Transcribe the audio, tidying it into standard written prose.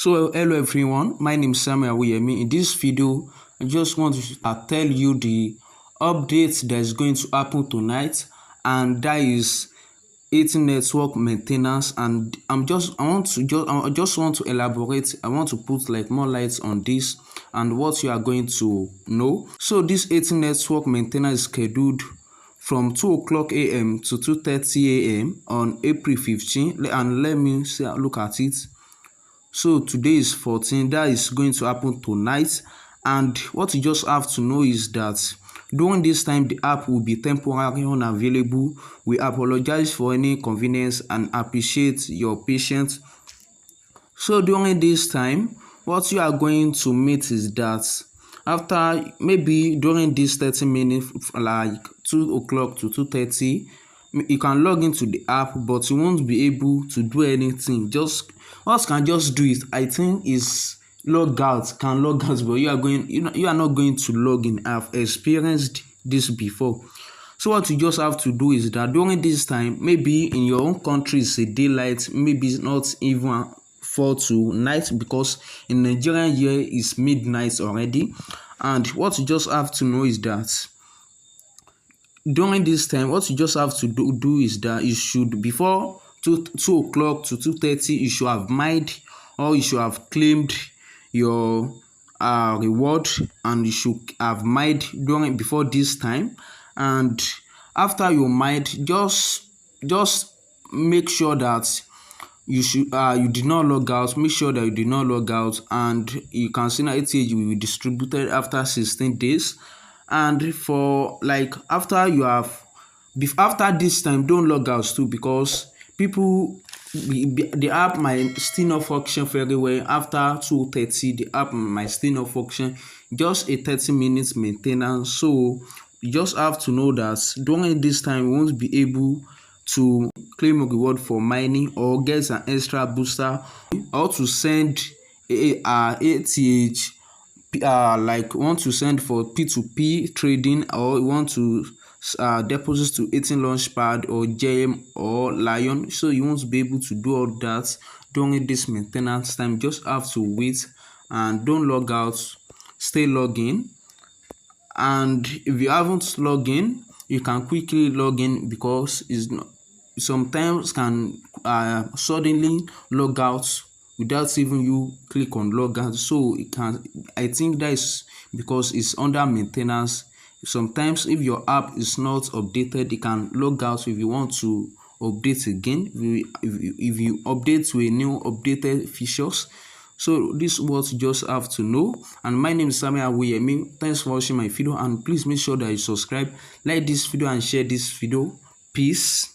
So hello everyone, my name is Samuel Awuyemi. In this video, I just want to tell you the update that is going to happen tonight, and that is Athene Network maintenance. And I just want to elaborate. I want to put like more lights on this and what you are going to know. So this Athene Network maintenance is scheduled from 2 a.m. to 2:30 a.m. on April 15, and let me look at it. So today is 14. That is going to happen tonight, and what you just have to know is that during this time the app will be temporarily unavailable. We apologize for any inconvenience and appreciate your patience. So during this time, what you are going to meet is that after maybe during this 30 minutes, like 2 o'clock to 2:30, you can log into the app, but you won't be able to do anything. Just what you can just do is, I think, is log out. Can log out, but you are not going to log in. I've experienced this before. So what you just have to do is that during this time, maybe in your own country it's a daylight, maybe it's not even 4 to night, because in Nigeria here is midnight already. And what you just have to know is that during this time, what you just have to do is that you should, before 2 o'clock to 2:30, you should have mined, or you should have claimed your reward, and you should have mined before this time. And after you mined, just make sure that you did not log out. Make sure that you did not log out, and you can see that ETH will be distributed after 16 days. And for like after this time, don't log out too, because the app might still not function very well. After 2:30, the app might still not function. Just a 30 minutes maintenance. So you just have to know that during this time you won't be able to claim a reward for mining, or get an extra booster, or to send ATH, like want to send for P2P trading, or want to deposit to Athene Launchpad or JM or Lion. So you won't be able to do all that during this maintenance time. Just have to wait and don't log out. Stay logged in. And if you haven't logged in, you can quickly log in, because it's not, sometimes can suddenly log out without even you click on log out. So it can, I think that is because it's under maintenance. Sometimes if your app is not updated, you can log out. If you want to update again, if you update to a new updated features. So this is what you just have to know. And my name is Samuel Awuyemi. Thanks for watching my video, and please make sure that you subscribe, like this video, and share this video. Peace.